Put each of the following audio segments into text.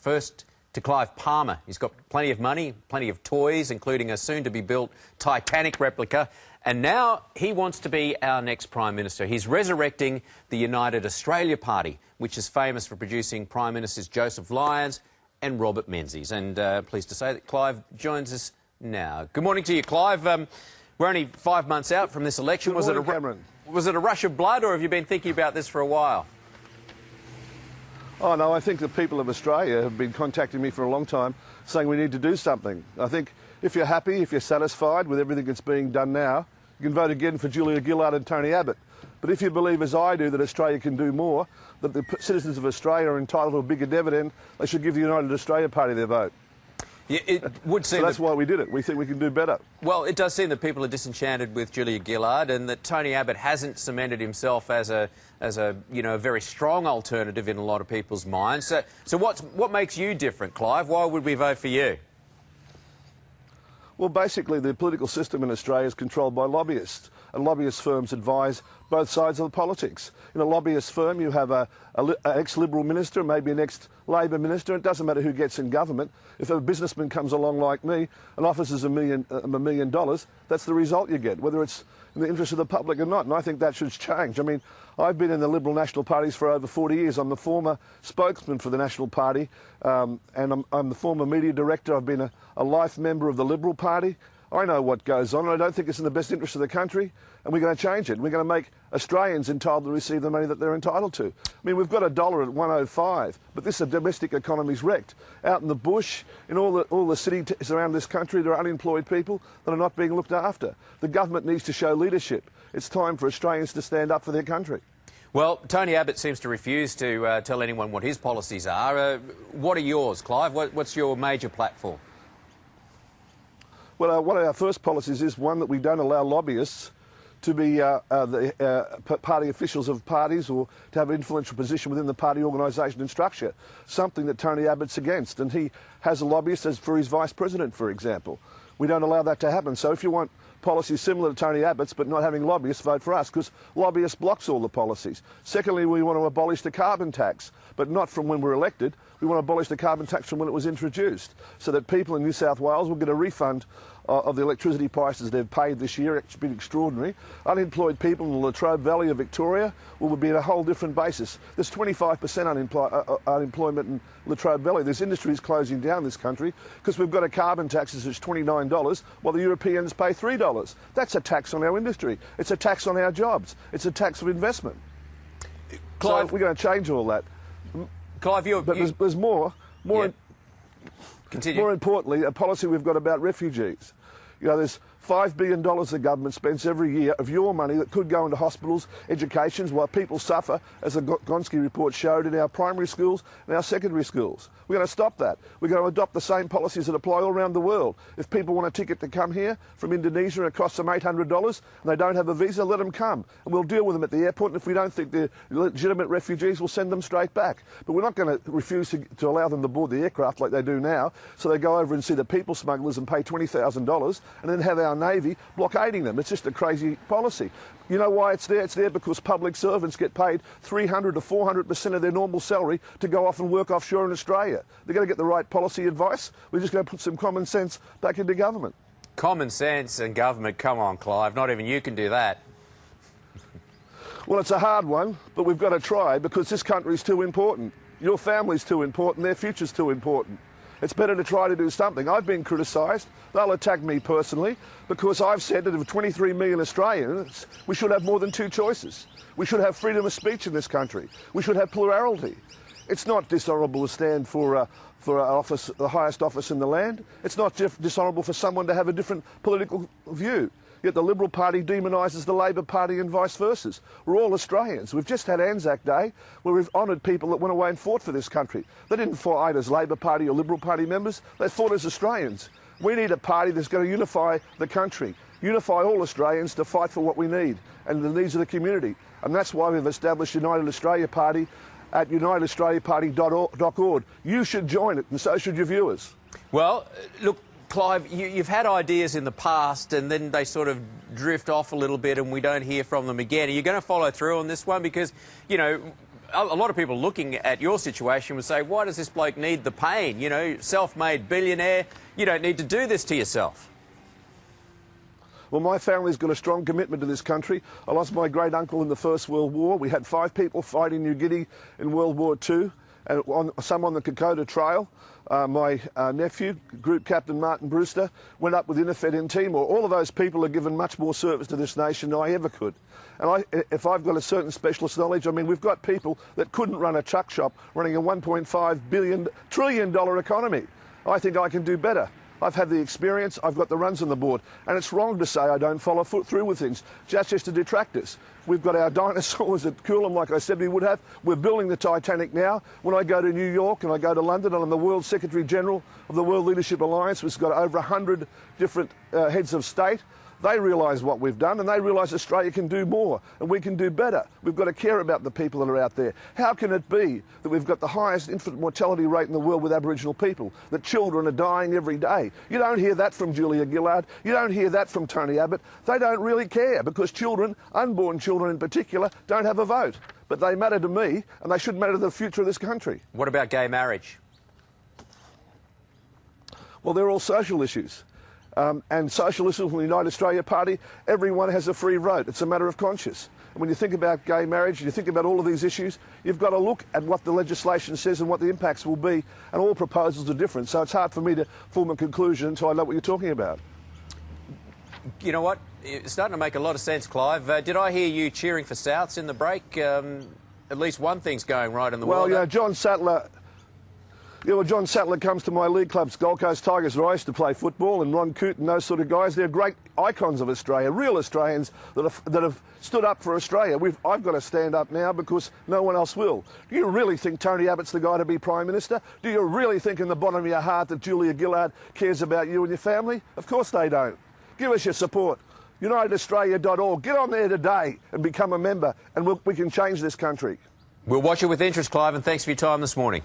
First to Clive Palmer. He's got plenty of money, plenty of toys, including a soon-to-be-built Titanic replica. And now he wants to be our next Prime Minister. He's resurrecting the United Australia Party, which is famous for producing Prime Ministers Joseph Lyons and Robert Menzies. And pleased to say that Clive joins us now. Good morning to you, Clive. We're only 5 months out from this election. Good morning, Cameron. Was it a rush of blood, or have you been thinking about this for a while? Oh, no, I think the people of Australia have been contacting me for a long time saying we need to do something. I think if you're happy, if you're satisfied with everything that's being done now, you can vote again for Julia Gillard and Tony Abbott. But if you believe, as I do, that Australia can do more, that the citizens of Australia are entitled to a bigger dividend, they should give the United Australia Party their vote. Yeah, it would seem so that's why we did it. We think we can do better. Well, it does seem that people are disenchanted with Julia Gillard, and that Tony Abbott hasn't cemented himself as a very strong alternative in a lot of people's minds. So what makes you different, Clive? Why would we vote for you? Well, basically, the political system in Australia is controlled by lobbyists, and lobbyist firms advise both sides of the politics. In a lobbyist firm, you have an ex-Liberal minister, maybe an ex-Labor minister. It doesn't matter who gets in government. If a businessman comes along like me and offers us $1 million, that's the result you get, whether it's in the interest of the public or not. And I think that should change. I mean, I've been in the Liberal National Parties for over 40 years. I'm the former spokesman for the National Party, and I'm the former media director. I've been a life member of the Liberal Party. I know what goes on, and I don't think it's in the best interest of the country, and we're going to change it. We're going to make Australians entitled to receive the money that they're entitled to. I mean, we've got $1 at 1.05, but this domestic economy's wrecked. Out in the bush, in all the cities around this country, there are unemployed people that are not being looked after. The government needs to show leadership. It's time for Australians to stand up for their country. Well, Tony Abbott seems to refuse to tell anyone what his policies are. What are yours, Clive? What's your major platform? Well, one of our first policies is one that we don't allow lobbyists to be the party officials of parties or to have an influential position within the party organisation and structure, something that Tony Abbott's against. And he has a lobbyist as for his vice president, for example. We don't allow that to happen. So if you want policies similar to Tony Abbott's but not having lobbyists, vote for us, because lobbyists blocks all the policies. Secondly, we want to abolish the carbon tax, but not from when we're elected. We want to abolish the carbon tax from when it was introduced, so that people in New South Wales will get a refund of the electricity prices they've paid this year. It's been extraordinary. Unemployed people in the Latrobe Valley of Victoria will be at a whole different basis. There's 25% unemployment in Latrobe Valley. There's industries closing down in this country because we've got a carbon tax that's $29 while the Europeans pay $3. That's a tax on our industry. It's a tax on our jobs. It's a tax of investment. Clive, so we're going to change all that. Clive, there's more. Yeah. Continue. More importantly, a policy we've got about refugees. You know, there's $5 billion the government spends every year of your money that could go into hospitals, educations, while people suffer, as the Gonski report showed, in our primary schools and our secondary schools. We're going to stop that. We're going to adopt the same policies that apply all around the world. If people want a ticket to come here from Indonesia and it costs them $800 and they don't have a visa, let them come. And we'll deal with them at the airport, and if we don't think they're legitimate refugees, we'll send them straight back. But we're not going to refuse to allow them to board the aircraft like they do now, so they go over and see the people smugglers and pay $20,000 and then have our Navy blockading them. It's just a crazy policy. You know why it's there? It's there because public servants get paid 300 to 400% of their normal salary to go off and work offshore in Australia. They're going to get the right policy advice. We're just going to put some common sense back into government. Common sense and government, come on, Clive. Not even you can do that. Well, it's a hard one, but we've got to try, because this country's too important. Your family's too important. Their future's too important. It's better to try to do something. I've been criticised. They'll attack me personally because I've said that of 23 million Australians, we should have more than two choices. We should have freedom of speech in this country. We should have plurality. It's not dishonourable to stand for an office, the highest office in the land. It's not dishonourable for someone to have a different political view. Yet the Liberal Party demonises the Labor Party and vice versa. We're all Australians. We've just had Anzac Day, where we've honoured people that went away and fought for this country. They didn't fight as Labor Party or Liberal Party members. They fought as Australians. We need a party that's going to unify the country, unify all Australians to fight for what we need and the needs of the community. And that's why we've established United Australia Party at unitedaustraliaparty.org. You should join it, and so should your viewers. Well, look, Clive, you've had ideas in the past and then they sort of drift off a little bit and we don't hear from them again. Are you going to follow through on this one? Because, you know, a lot of people looking at your situation would say, why does this bloke need the pain? You know, self-made billionaire, you don't need to do this to yourself. Well, my family's got a strong commitment to this country. I lost my great uncle in the First World War. We had 5 people fight in New Guinea in World War II, and some on the Kokoda Trail. My nephew, Group Captain Martin Brewster, went up with Innofed in Timor. All of those people have given much more service to this nation than I ever could. And if I've got a certain specialist knowledge, I mean, we've got people that couldn't run a chuck shop running a $1.5 trillion economy. I think I can do better. I've had the experience, I've got the runs on the board, and it's wrong to say I don't follow through with things, just to detract us. We've got our dinosaurs at Coolum, like I said we would have. We're building the Titanic now. When I go to New York and I go to London, and I'm the World Secretary General of the World Leadership Alliance, which has got over 100 different heads of state. They realise what we've done, and they realise Australia can do more, and we can do better. We've got to care about the people that are out there. How can it be that we've got the highest infant mortality rate in the world with Aboriginal people, that children are dying every day? You don't hear that from Julia Gillard. You don't hear that from Tony Abbott. They don't really care, because children, unborn children in particular, don't have a vote. But they matter to me, and they should matter to the future of this country. What about gay marriage? Well, they're all social issues. And socialists from the United Australia Party, everyone has a free vote. It's a matter of conscience. And when you think about gay marriage, you think about all of these issues, you've got to look at what the legislation says and what the impacts will be, and all proposals are different. So it's hard for me to form a conclusion until I know what you're talking about. You know what? It's starting to make a lot of sense, Clive. Did I hear you cheering for Souths in the break? At least one thing's going right in the world. Well, yeah, John Sattler... Yeah, well, John Sattler comes to my league clubs, Gold Coast Tigers, where I used to play football, and Ron Coote and those sort of guys. They're great icons of Australia, real Australians that have stood up for Australia. I've got to stand up now because no one else will. Do you really think Tony Abbott's the guy to be Prime Minister? Do you really think in the bottom of your heart that Julia Gillard cares about you and your family? Of course they don't. Give us your support. UnitedAustralia.org. Get on there today and become a member, and we can change this country. We'll watch it with interest, Clive, and thanks for your time this morning.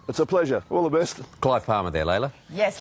It's a pleasure. All the best. Clive Palmer there, Layla. Yes.